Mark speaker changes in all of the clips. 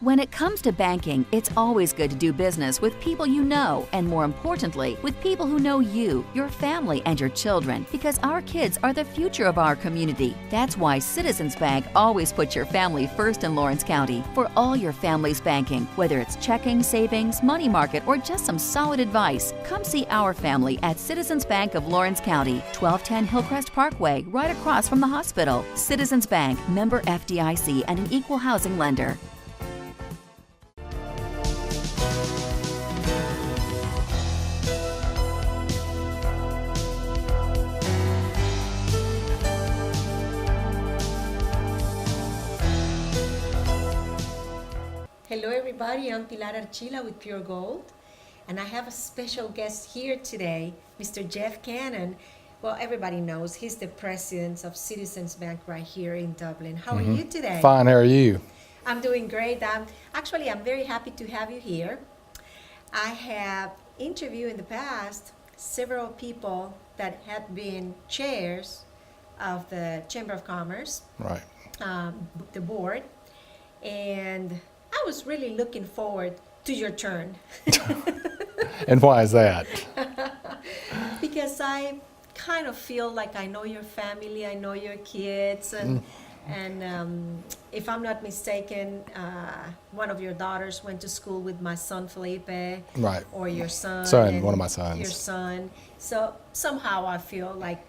Speaker 1: When it comes to banking, it's always good to do business with people you know, and more importantly, with people who know you, your family, and your children, because our kids are the future of our community. That's why Citizens Bank always puts your family first in Lawrence County. For all your family's banking, whether it's checking, savings, money market, or just some solid advice, come see our family at Citizens Bank of Lawrence County, 1210 Hillcrest Parkway, right across from the hospital. Citizens Bank, member FDIC, and an equal housing lender.
Speaker 2: Hello everybody, I'm Pilar Archila with Pure Gold, and I have a special guest here today, Mr. Jeff Cannon. Well, everybody knows he's the president of Citizens Bank right here in Dublin. How are you today?
Speaker 3: Fine, how are you?
Speaker 2: I'm doing great. I'm very happy to have you here. I have interviewed in the past several people that had been chairs of the Chamber of Commerce,
Speaker 3: Right.
Speaker 2: the board, and I was really looking forward to your turn.
Speaker 3: And why is that?
Speaker 2: Because I kind of feel like I know your family, I know your kids, and if I'm not mistaken, one of your daughters went to school with my son Felipe,
Speaker 3: Right.
Speaker 2: or your son,
Speaker 3: One of my sons.
Speaker 2: your son. So somehow I feel like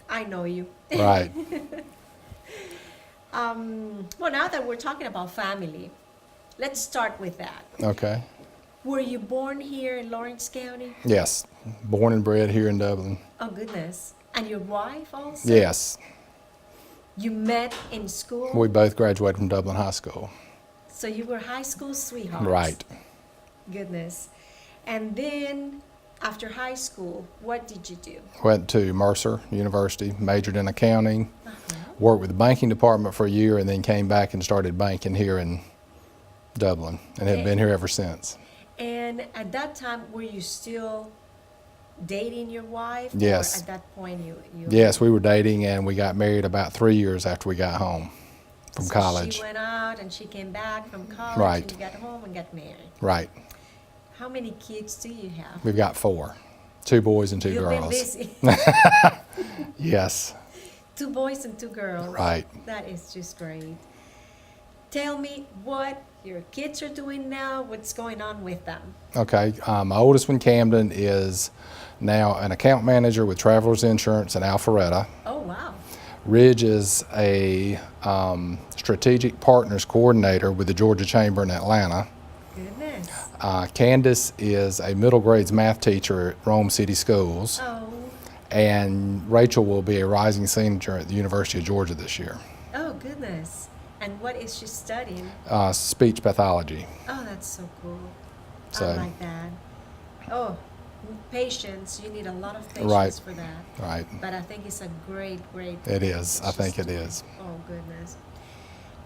Speaker 2: I know you.
Speaker 3: Right.
Speaker 2: Well, now that we're talking about family, let's start with that.
Speaker 3: Okay.
Speaker 2: Were you born here in Lawrence County?
Speaker 3: Yes. Born and bred here in Dublin.
Speaker 2: Oh, goodness. And your wife also?
Speaker 3: Yes.
Speaker 2: You met in school?
Speaker 3: We both graduated from Dublin High School.
Speaker 2: So you were high school sweethearts?
Speaker 3: Right.
Speaker 2: Goodness. And then after high school, what did you do?
Speaker 3: Went to Mercer University, majored in accounting, worked with the banking department for a year, and then came back and started banking here in Dublin, and have been here ever since.
Speaker 2: And at that time, were you still dating your wife?
Speaker 3: Yes.
Speaker 2: Or at that point, you
Speaker 3: Yes, we were dating, and we got married about 3 years after we got home from
Speaker 2: so
Speaker 3: college.
Speaker 2: She went out and she came back from college,
Speaker 3: Right.
Speaker 2: and you got home and got married.
Speaker 3: Right.
Speaker 2: How many kids do you have?
Speaker 3: We've got 4. 2 boys and 2
Speaker 2: You've
Speaker 3: girls.
Speaker 2: been busy.
Speaker 3: Yes.
Speaker 2: 2 boys and 2 girls.
Speaker 3: Right.
Speaker 2: That is just great. Tell me what your kids are doing now, what's going on with them.
Speaker 3: Okay. My oldest one, Camden, is now an account manager with Travelers Insurance in Alpharetta.
Speaker 2: Oh, wow.
Speaker 3: Ridge is a strategic partners coordinator with the Georgia Chamber in Atlanta.
Speaker 2: Goodness.
Speaker 3: Candace is a middle grades math teacher at Rome City Schools.
Speaker 2: Oh,
Speaker 3: And Rachel will be a rising senior at the University of Georgia this year.
Speaker 2: oh, goodness. And what is she studying?
Speaker 3: Speech pathology.
Speaker 2: Oh, that's so cool. I
Speaker 3: So-
Speaker 2: like that. Oh, patience. You need a lot of patience
Speaker 3: Right.
Speaker 2: for that.
Speaker 3: Right.
Speaker 2: But I think it's a great.
Speaker 3: It is. I
Speaker 2: she's
Speaker 3: think it
Speaker 2: doing.
Speaker 3: is.
Speaker 2: Oh, goodness.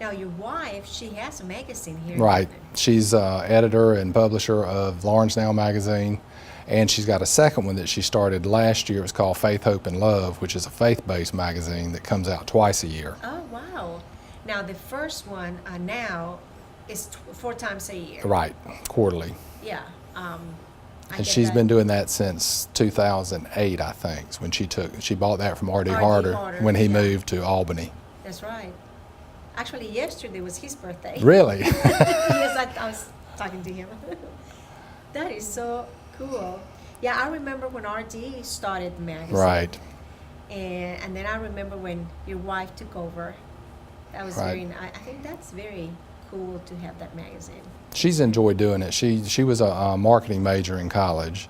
Speaker 2: Now, your wife, she has a magazine here. in
Speaker 3: Right.
Speaker 2: Dublin.
Speaker 3: She's editor and publisher of Lawrence Now magazine, and she's got a second one that she started last year. It's called Faith, Hope, and Love, which is a faith-based magazine that comes out twice a year.
Speaker 2: Oh, wow. Now, the first one now is 4 times a year.
Speaker 3: Right, quarterly.
Speaker 2: Yeah. I
Speaker 3: And
Speaker 2: get
Speaker 3: she's
Speaker 2: that.
Speaker 3: been doing that since 2008, I think, is when she bought that from R.D. Harder when he
Speaker 2: yeah.
Speaker 3: moved to Albany.
Speaker 2: That's right. Actually, yesterday was his birthday.
Speaker 3: Really?
Speaker 2: Yes, I was talking to him. That is so cool. Yeah, I remember when RD started the magazine.
Speaker 3: Right.
Speaker 2: And then I remember when your wife took over. That was
Speaker 3: Right.
Speaker 2: I think that's very cool to have that magazine.
Speaker 3: She's enjoyed doing it. She was a marketing major in college,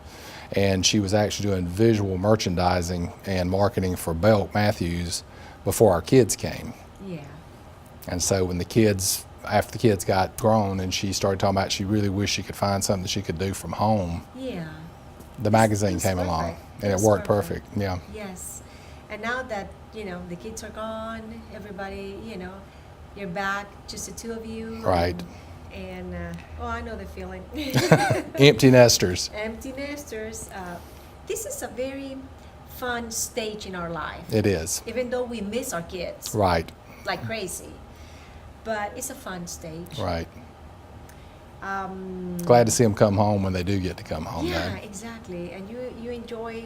Speaker 3: and she was actually doing visual merchandising and marketing for Belk Matthews before our kids came.
Speaker 2: Yeah.
Speaker 3: And so when after the kids got grown and she started talking about she really wished she could find something that she could do from home,
Speaker 2: Yeah.
Speaker 3: the magazine
Speaker 2: It's
Speaker 3: came
Speaker 2: perfect.
Speaker 3: along, and it
Speaker 2: It's
Speaker 3: worked perfect. Yeah.
Speaker 2: Yes. And now that, the kids are gone, everybody, you're back, just the 2 of you.
Speaker 3: Right.
Speaker 2: And I know the feeling.
Speaker 3: Empty nesters.
Speaker 2: Empty nesters. This is a very fun stage in our life.
Speaker 3: It is.
Speaker 2: Even though we miss our kids
Speaker 3: Right.
Speaker 2: like crazy. But it's a fun stage.
Speaker 3: Right. Glad to see them come home when they do get to come home.
Speaker 2: Yeah,
Speaker 3: though.
Speaker 2: exactly. And you enjoy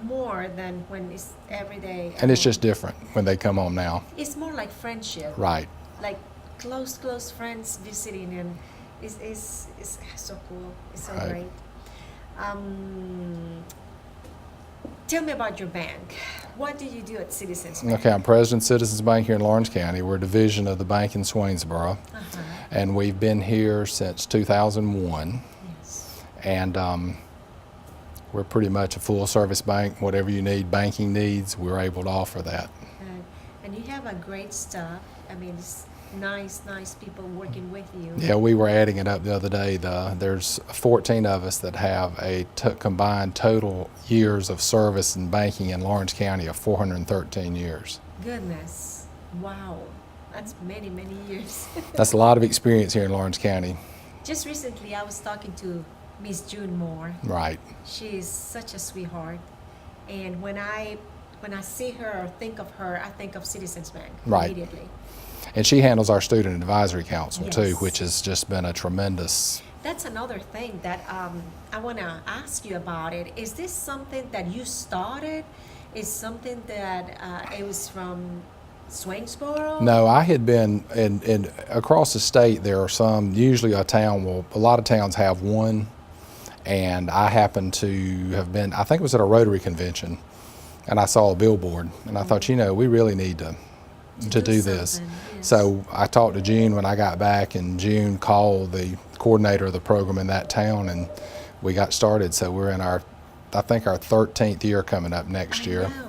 Speaker 2: more than when it's every day.
Speaker 3: And it's just different when they come home now.
Speaker 2: It's more like friendship.
Speaker 3: Right.
Speaker 2: Like close friends visiting, and it's so cool. It's so
Speaker 3: Right.
Speaker 2: great. Tell me about your bank. What do you do at Citizens Bank?
Speaker 3: Okay, I'm president of Citizens Bank here in Lawrence County. We're a division of the bank in Swainsboro,
Speaker 2: Uh-huh.
Speaker 3: and we've been here since 2001.
Speaker 2: Yes.
Speaker 3: And we're pretty much a full-service bank. Whatever you need, banking needs, we're able to offer that.
Speaker 2: And you have a great staff. I mean, it's nice people working with you.
Speaker 3: Yeah, we were adding it up the other day. There's 14 of us that have a combined total years of service in banking in Lawrence County of 413 years.
Speaker 2: Goodness. Wow. That's many years.
Speaker 3: That's a lot of experience here in Lawrence County.
Speaker 2: Just recently, I was talking to Miss June Moore.
Speaker 3: Right.
Speaker 2: She is such a sweetheart. And when I see her or think of her, I think of Citizens Bank
Speaker 3: Right.
Speaker 2: immediately.
Speaker 3: And she handles our Student Advisory Council too,
Speaker 2: Yes.
Speaker 3: which has just been a tremendous.
Speaker 2: That's another thing that I want to ask you about it. Is this something that you started? Is something that it was from Swainsboro?
Speaker 3: No, I had been in across the state. There are some. Usually, a lot of towns have one, and I happened to have been. I think it was at a Rotary convention, and I saw a billboard, and I thought, we really need to do this.
Speaker 2: something, yes.
Speaker 3: So I talked to June when I got back, and June called the coordinator of the program in that town, and we got started. So we're in I think our 13th year coming up next year.
Speaker 2: I know.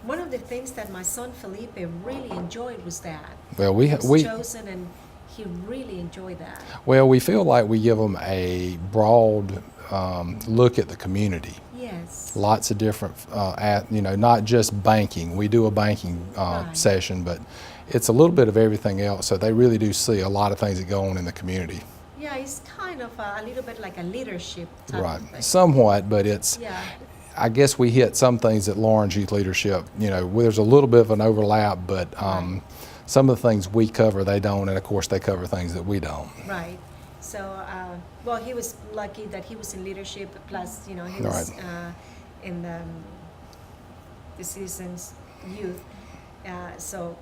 Speaker 2: One of the things that my son Felipe really enjoyed was that.
Speaker 3: Well,
Speaker 2: He was chosen, and he really enjoyed that.
Speaker 3: Well, we feel like we give them a broad look at the community.
Speaker 2: Yes.
Speaker 3: Lots of different, not just banking. We do a banking
Speaker 2: Right.
Speaker 3: session, but it's a little bit of everything else. So they really do see a lot of things that go on in the community.
Speaker 2: Yeah, it's kind of a little bit like a leadership type
Speaker 3: Right.
Speaker 2: of thing.
Speaker 3: Somewhat, but it's.
Speaker 2: Yeah.
Speaker 3: I guess we hit some things at Lawrence Youth Leadership. There's a little bit of an overlap, but
Speaker 2: Right.
Speaker 3: some of the things we cover, they don't, and of course they cover things that we don't.
Speaker 2: Right. So, well, he was lucky that he was in leadership. Plus, he was
Speaker 3: Right.
Speaker 2: in the Citizens Youth. So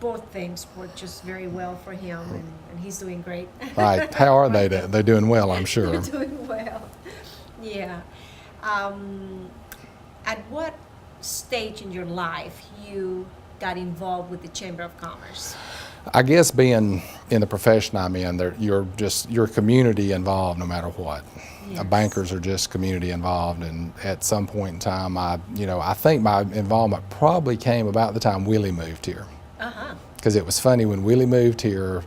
Speaker 2: both things worked just very well for him, and he's doing great.
Speaker 3: Right. How are they?
Speaker 2: Right now.
Speaker 3: They're doing well, I'm sure.
Speaker 2: They're doing well. Yeah. At what stage in your life you got involved with the Chamber of Commerce?
Speaker 3: I guess being in the profession I'm in, you're community involved no matter what.
Speaker 2: Yes.
Speaker 3: Bankers are just community involved, and at some point in time, I think my involvement probably came about the time Willie moved here.
Speaker 2: Uh-huh.
Speaker 3: Because it was funny when Willie moved here,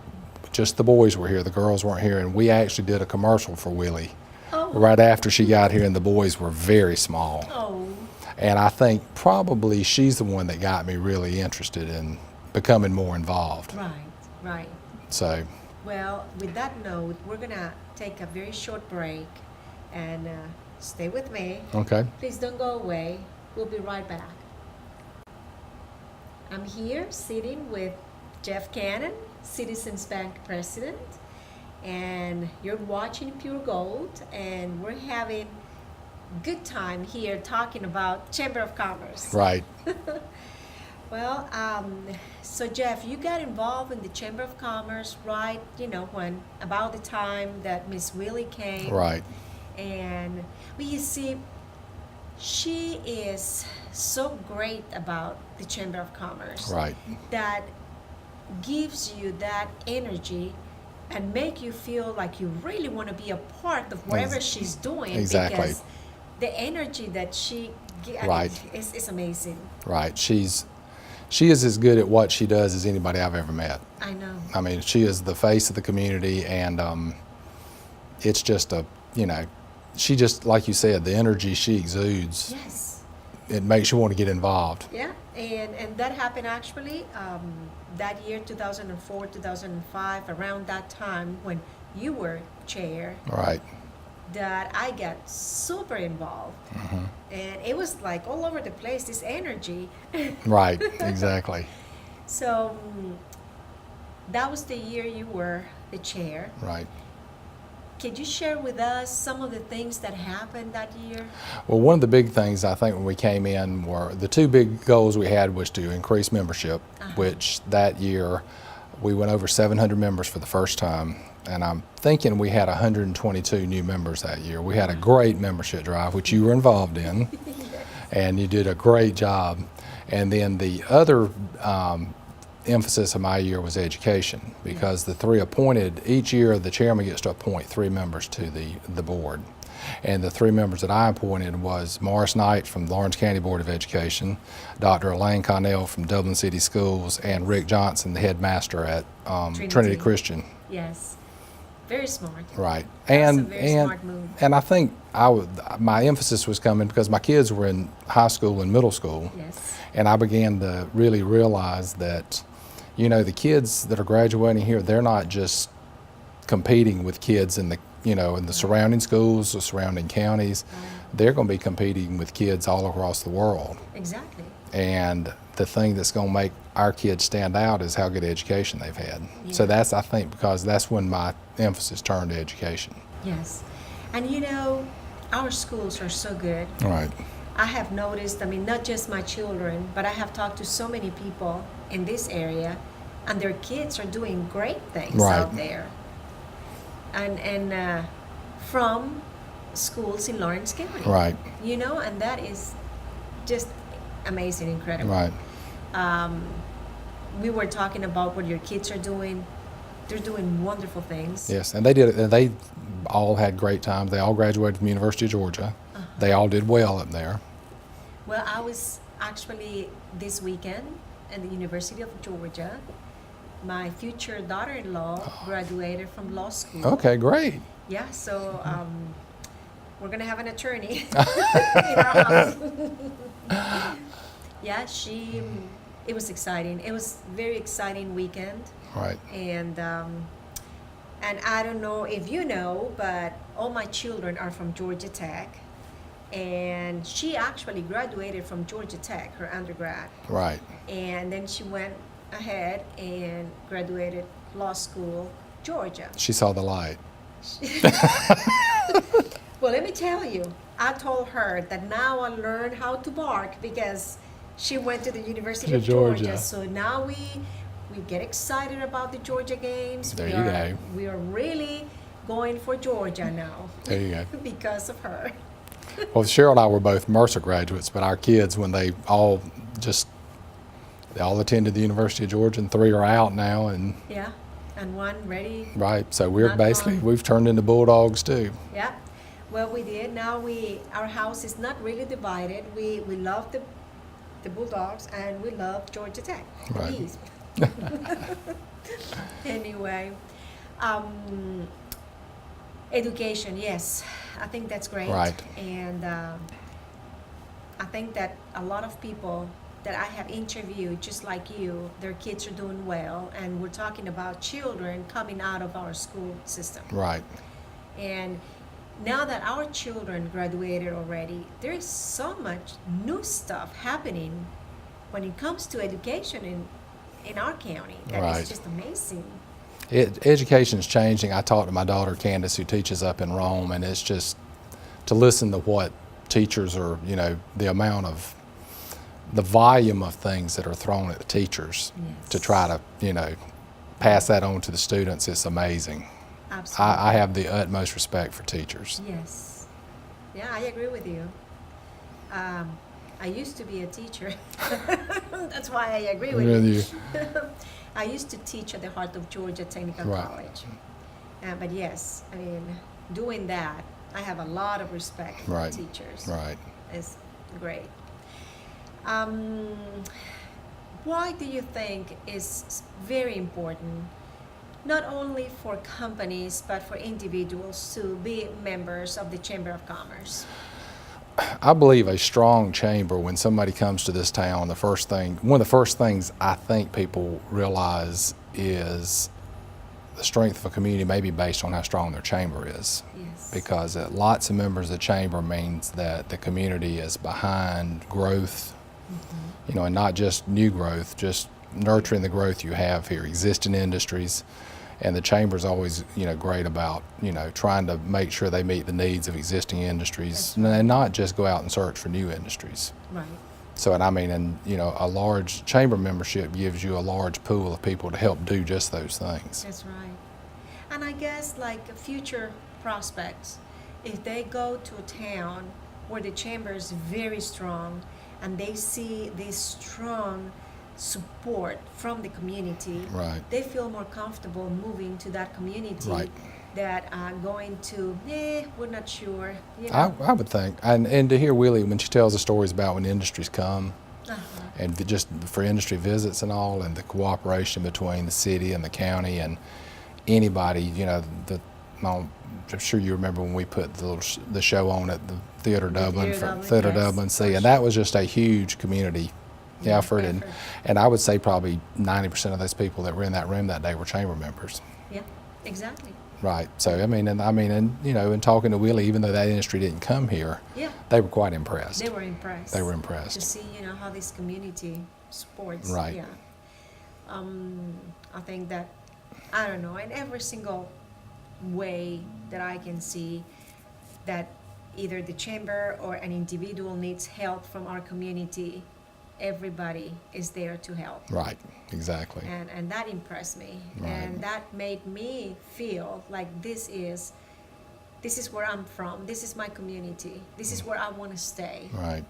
Speaker 3: just the boys were here, the girls weren't here, and we actually did a commercial for Willie
Speaker 2: Oh.
Speaker 3: right after she got here, and the boys were very small.
Speaker 2: Oh.
Speaker 3: And I think probably she's the one that got me really interested in becoming more involved.
Speaker 2: Right.
Speaker 3: So,
Speaker 2: Well, with that note, we're going to take a very short break and stay with me.
Speaker 3: okay.
Speaker 2: Please don't go away. We'll be right back. I'm here sitting with Jeff Cannon, Citizens Bank President, and you're watching Pure Gold, and we're having good time here talking about Chamber of Commerce.
Speaker 3: Right.
Speaker 2: Well, so Jeff, you got involved in the Chamber of Commerce, right? When about the time that Miss Willie came.
Speaker 3: Right.
Speaker 2: And you see, she is so great about the Chamber of Commerce.
Speaker 3: Right.
Speaker 2: That gives you that energy and make you feel like you really want to be a part of whatever she's doing.
Speaker 3: Exactly.
Speaker 2: Because the energy that she gives
Speaker 3: Right.
Speaker 2: is amazing.
Speaker 3: Right. She is as good at what she does as anybody I've ever met.
Speaker 2: I know.
Speaker 3: I mean, she is the face of the community, and it's just she just, like you said, the energy she exudes,
Speaker 2: Yes.
Speaker 3: it makes you want to get involved.
Speaker 2: Yeah, and that happened actually that year, 2004, 2005, around that time when you were chair,
Speaker 3: Right.
Speaker 2: that I got super involved.
Speaker 3: Mm-hmm.
Speaker 2: And it was like all over the place, this energy.
Speaker 3: Right. Exactly.
Speaker 2: So that was the year you were the chair.
Speaker 3: Right.
Speaker 2: Could you share with us some of the things that happened that year?
Speaker 3: Well, one of the big things I think when we came in were the two big goals we had was to increase membership, which that year we went over 700 members for the first time. And I'm thinking we had 122 new members that year. We had a great membership drive, which you were involved in, and you did a great job. And then the other emphasis of my year was education, because the three appointed, each year the chairman gets to appoint 3 members to the board. And the 3 members that I appointed was Morris Knight from Lawrence County Board of Education, Dr. Elaine Connell from Dublin City Schools, and Rick Johnson, the headmaster at Trinity Christian.
Speaker 2: Yes. Very smart.
Speaker 3: Right.
Speaker 2: That's a very smart move.
Speaker 3: And I think my emphasis was coming because my kids were in high school and middle school.
Speaker 2: Yes.
Speaker 3: And I began to really realize that, you know, the kids that are graduating here, they're not just competing with kids in the, you know, in the surrounding schools, the surrounding counties. They're going to be competing with kids all across the world.
Speaker 2: Exactly.
Speaker 3: And the thing that's going to make our kids stand out is how good education they've had.
Speaker 2: Yeah.
Speaker 3: So that's, I think, because that's when my emphasis turned to education.
Speaker 2: Yes. And you know, our schools are so good.
Speaker 3: Right.
Speaker 2: I have noticed, I mean, not just my children, but I have talked to so many people in this area, and their kids are doing great things
Speaker 3: Right.
Speaker 2: out there. And from schools in Lawrence County.
Speaker 3: Right.
Speaker 2: You know, and that is just amazing, incredible.
Speaker 3: Right.
Speaker 2: We were talking about what your kids are doing. They're doing wonderful things.
Speaker 3: Yes, and they did it. And they all had great times. They all graduated from the University of Georgia. They all did well up there.
Speaker 2: Well, I was actually this weekend at the University of Georgia. My future daughter-in-law graduated from law school.
Speaker 3: Okay, great.
Speaker 2: Yeah, so we're gonna have an attorney in our house. Yeah, it was exciting. It was a very exciting weekend.
Speaker 3: Right.
Speaker 2: And I don't know if you know, but all my children are from Georgia Tech. And she actually graduated from Georgia Tech, her undergrad.
Speaker 3: Right.
Speaker 2: And then she went ahead and graduated law school, Georgia.
Speaker 3: She saw the light.
Speaker 2: Well, let me tell you, I told her that now I learned how to bark because she went to the University of Georgia. So now we get excited about the Georgia games.
Speaker 3: There you go.
Speaker 2: We are really going for Georgia now.
Speaker 3: There you go.
Speaker 2: Because of her.
Speaker 3: Well, Cheryl and I were both Mercer graduates, but our kids, when they all attended the University of Georgia, and 3 are out now, and
Speaker 2: Yeah, and one ready.
Speaker 3: right. So we're
Speaker 2: Not
Speaker 3: basically
Speaker 2: gone.
Speaker 3: we've turned into Bulldogs too.
Speaker 2: Yeah. Well, we did. Now our house is not really divided. We love the Bulldogs and we love Georgia Tech.
Speaker 3: Right.
Speaker 2: Please. Anyway, education. Yes, I think that's great.
Speaker 3: Right.
Speaker 2: And I think that a lot of people that I have interviewed, just like you, their kids are doing well, and we're talking about children coming out of our school system.
Speaker 3: Right.
Speaker 2: And now that our children graduated already, there is so much new stuff happening when it comes to education in our county. That
Speaker 3: Right.
Speaker 2: is just amazing.
Speaker 3: Education's changing. I talked to my daughter Candace, who teaches up in Rome, and it's just to listen to what teachers are, you know, the volume of things that are thrown at the teachers to try to, you know, pass that on to the students. It's amazing.
Speaker 2: Absolutely.
Speaker 3: I have the utmost respect for teachers.
Speaker 2: Yes. Yeah, I agree with you. I used to be a teacher. That's why I agree with you. I used to teach at the Heart of Georgia Technical
Speaker 3: Right.
Speaker 2: College. But yes, I mean, doing that, I have a lot of respect for
Speaker 3: Right.
Speaker 2: teachers.
Speaker 3: Right.
Speaker 2: It's great. Why do you think is very important, not only for companies, but for individuals to be members of the Chamber of Commerce?
Speaker 3: I believe a strong chamber, when somebody comes to this town, one of the first things I think people realize is the strength of a community may be based on how strong their chamber is.
Speaker 2: Yes.
Speaker 3: Because lots of members of the chamber means that the community is behind growth, you know, and not just new growth, just nurturing the growth you have here, existing industries. And the chamber's always, great about, trying to make sure they meet the needs of existing industries and not just go out and search for new industries.
Speaker 2: Right.
Speaker 3: So, a large chamber membership gives you a large pool of people to help do just those things.
Speaker 2: That's right. And I guess like future prospects, if they go to a town where the chamber is very strong and they see this strong support from the community,
Speaker 3: Right.
Speaker 2: they feel more comfortable moving to that community
Speaker 3: Right.
Speaker 2: that are going to, we're not sure. You know?
Speaker 3: I would think. And to hear Willie, when she tells the stories about when industries come, and just for industry visits and all, and the cooperation between the city and the county and anybody, I'm sure you remember when we put the show on at the Theater Dublin,
Speaker 2: Theater Dublin, yes,
Speaker 3: and that was just a huge community effort. And I would say probably 90% of those people that were in that room that day were chamber members.
Speaker 2: Yeah, exactly.
Speaker 3: Right. So and talking to Willie, even though that industry didn't come here,
Speaker 2: Yeah,
Speaker 3: they were quite impressed.
Speaker 2: they were impressed.
Speaker 3: They were
Speaker 2: To
Speaker 3: impressed.
Speaker 2: see, how this community supports.
Speaker 3: Right.
Speaker 2: Yeah. I think that, I don't know, in every single way that I can see that either the chamber or an individual needs help from our community, everybody is there to help.
Speaker 3: Right. Exactly.
Speaker 2: And that impressed me.
Speaker 3: Right.
Speaker 2: And that made me feel like this is where I'm from. This is my community. This is where I want to stay.
Speaker 3: Right.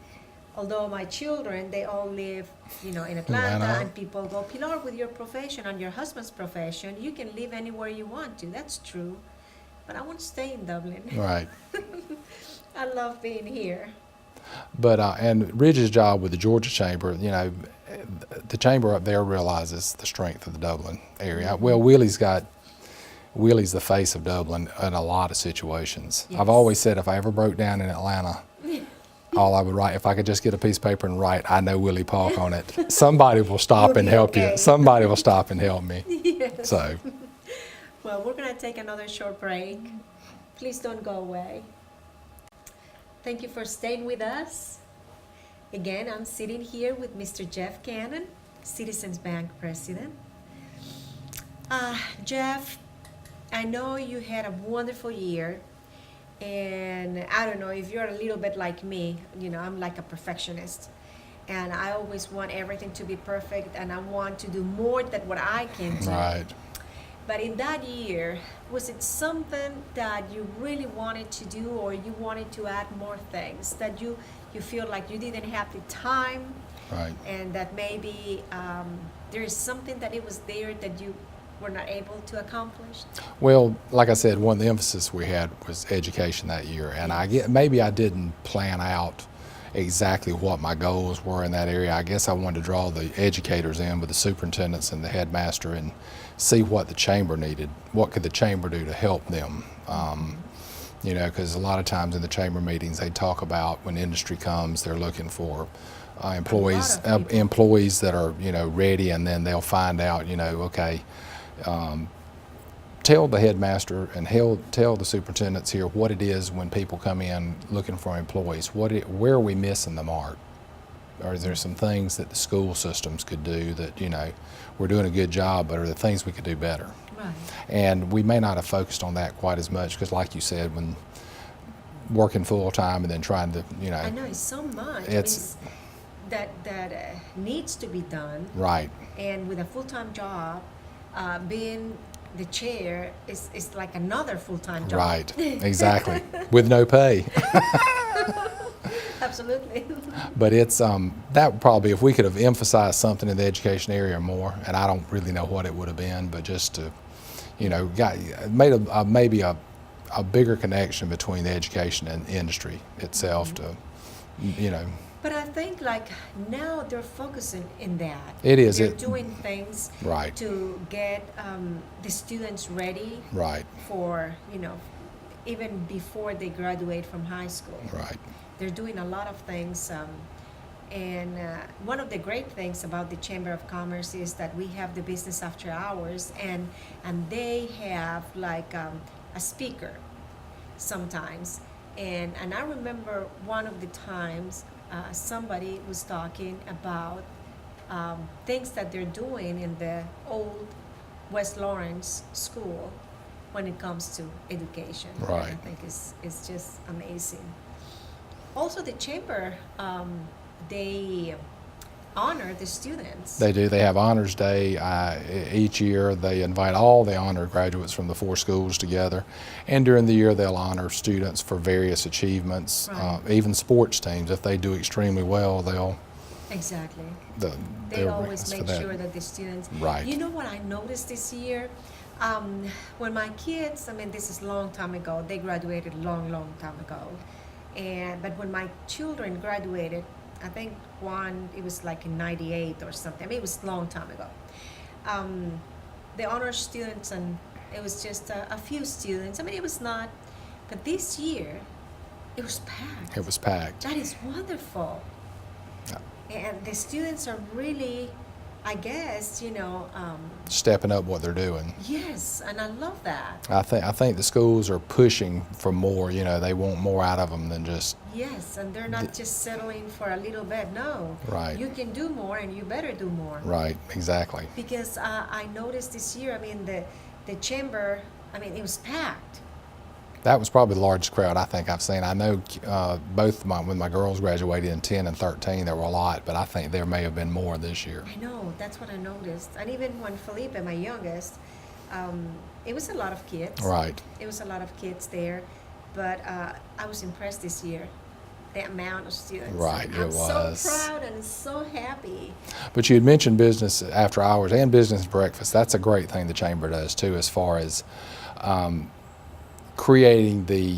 Speaker 2: Although my children, they all live, in Atlanta,
Speaker 3: Atlanta.
Speaker 2: and people go, Pilar, with your profession and your husband's profession, you can live anywhere you want to. That's true. But I want to stay in Dublin.
Speaker 3: Right.
Speaker 2: I love being here.
Speaker 3: But and Ridge's job with the Georgia Chamber, the chamber up there realizes the strength of the Dublin area. Well, Willie's the face of Dublin in a lot of situations.
Speaker 2: Yes.
Speaker 3: I've always said if I ever broke down in Atlanta, all I would write, if I could just get a piece of paper and write, I know Willie Park on it, somebody will stop
Speaker 2: You'll
Speaker 3: and
Speaker 2: be
Speaker 3: help
Speaker 2: okay.
Speaker 3: you. Somebody will stop and help me.
Speaker 2: Yes.
Speaker 3: So,
Speaker 2: Well, we're going to take another short break. Please don't go away. Thank you for staying with us. Again, I'm sitting here with Mr. Jeff Cannon, Citizens Bank President. Jeff, I know you had a wonderful year, and I don't know if you're a little bit like me, I'm like a perfectionist. And I always want everything to be perfect, and I want to do more than what I can do.
Speaker 3: right.
Speaker 2: But in that year, was it something that you really wanted to do, or you wanted to add more things that you feel like you didn't have the time,
Speaker 3: Right.
Speaker 2: and that maybe there is something that it was there that you were not able to accomplish?
Speaker 3: Well, like I said, one of the emphasis we had was education that year, and maybe I didn't plan out exactly what my goals were in that area. I guess I wanted to draw the educators in with the superintendents and the headmaster and see what the chamber needed. What could the chamber do to help them? Because a lot of times in the chamber meetings, they talk about when industry comes, they're looking for employees that are ready, and then they'll find out okay. Tell the headmaster and tell the superintendents here what it is when people come in looking for employees. Where are we missing the mark? Or is there some things that the school systems could do that we're doing a good job, but are there things we could do better?
Speaker 2: Right.
Speaker 3: And we may not have focused on that quite as much because, like you said, when working full time and then trying to
Speaker 2: I know it's so much.
Speaker 3: It's-
Speaker 2: that needs to be done.
Speaker 3: right.
Speaker 2: And with a full-time job, being the chair is like another full-time job.
Speaker 3: Right, exactly, with no pay.
Speaker 2: Absolutely.
Speaker 3: But it's that probably, if we could have emphasized something in the education area more, and I don't really know what it would have been, but just to, made maybe a bigger connection between the education and industry itself. To,
Speaker 2: But I think like now they're focusing in that.
Speaker 3: It is.
Speaker 2: They're doing things
Speaker 3: Right.
Speaker 2: to get the students ready
Speaker 3: Right,
Speaker 2: for, even before they graduate from high school.
Speaker 3: right,
Speaker 2: They're doing a lot of things. And one of the great things about the Chamber of Commerce is that we have the business after hours, and they have like a speaker sometimes. And I remember one of the times somebody was talking about things that they're doing in the old West Lawrence school when it comes to education.
Speaker 3: Right.
Speaker 2: I think is just amazing. Also, the chamber, they honor the students.
Speaker 3: They do. They have Honors Day each year. They invite all the honor graduates from the 4 schools together, and during the year they'll honor students for various achievements.
Speaker 2: Right.
Speaker 3: Even sports teams, if they do extremely well, they'll
Speaker 2: Exactly.
Speaker 3: the,
Speaker 2: They
Speaker 3: they'll
Speaker 2: always
Speaker 3: recognize
Speaker 2: make
Speaker 3: for that.
Speaker 2: sure that the students.
Speaker 3: Right.
Speaker 2: You know what I noticed this year? When my kids, I mean, this is long time ago. They graduated long time ago, but when my children graduated, I think one, it was like in '98 or something. I mean, it was a long time ago. The honor students, and it was just a few students. I mean, it was not, but this year, it was packed.
Speaker 3: It was packed.
Speaker 2: That is wonderful. And the students are really, I guess,
Speaker 3: Stepping up what they're doing.
Speaker 2: yes, and I love that.
Speaker 3: I think the schools are pushing for more. They want more out of them than just
Speaker 2: Yes, and they're not just settling for a little bit. No,
Speaker 3: Right.
Speaker 2: You can do more, and you better do more.
Speaker 3: right. Exactly.
Speaker 2: Because I noticed this year, I mean, the chamber, I mean, it was packed.
Speaker 3: That was probably the largest crowd I think I've seen. I know when my girls graduated in 10 and 13, there were a lot, but I think there may have been more this year.
Speaker 2: I know, that's what I noticed. And even when Felipe, my youngest, it was a lot of kids.
Speaker 3: Right.
Speaker 2: It was a lot of kids there, but I was impressed this year, the amount of students.
Speaker 3: Right,
Speaker 2: I'm
Speaker 3: it was.
Speaker 2: so proud and so happy.
Speaker 3: But you had mentioned business after hours and business breakfast. That's a great thing the chamber does too, as far as creating the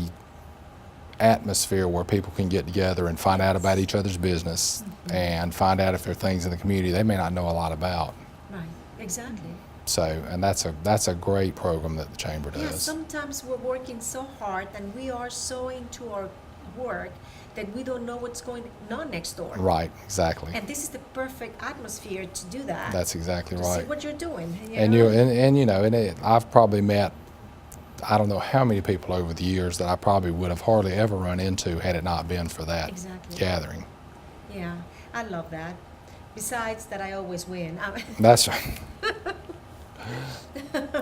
Speaker 3: atmosphere where people can get together and find out about each other's business and find out if there are things in the community they may not know a lot about.
Speaker 2: Right, exactly.
Speaker 3: So, and that's a great program that the chamber does.
Speaker 2: Yeah, sometimes we're working so hard and we are so into our work that we don't know what's going on next door.
Speaker 3: Right, exactly.
Speaker 2: And this is the perfect atmosphere to do that.
Speaker 3: That's exactly
Speaker 2: to
Speaker 3: right.
Speaker 2: see what you're doing.
Speaker 3: I've probably met, I don't know how many people over the years that I probably would have hardly ever run into had it not been for that
Speaker 2: Exactly.
Speaker 3: gathering.
Speaker 2: Yeah, I love that. Besides that, I always win.
Speaker 3: That's right.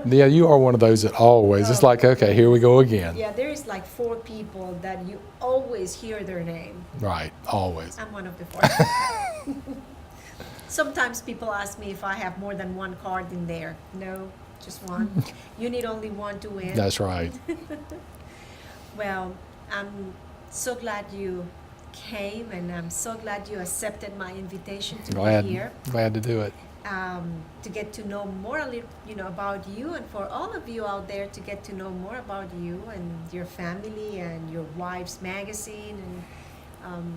Speaker 3: Yeah, you are one of those that always, it's like, okay, here we go again.
Speaker 2: Yeah, there is like 4 people that you always hear their name.
Speaker 3: Right, always.
Speaker 2: I'm one of the 4. Sometimes people ask me if I have more than 1 card in there. No, just 1. You need only 1 to win.
Speaker 3: That's right.
Speaker 2: Well, I'm so glad you came, and I'm so glad you accepted my invitation to be here.
Speaker 3: Glad to do it.
Speaker 2: To get to know more about you, and for all of you out there to get to know more about you and your family and your wife's magazine and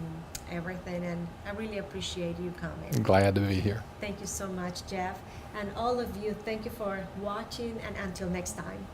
Speaker 2: everything. And I really appreciate you coming.
Speaker 3: Glad to be here.
Speaker 2: Thank you so much, Jeff. And all of you, thank you for watching, and until next time.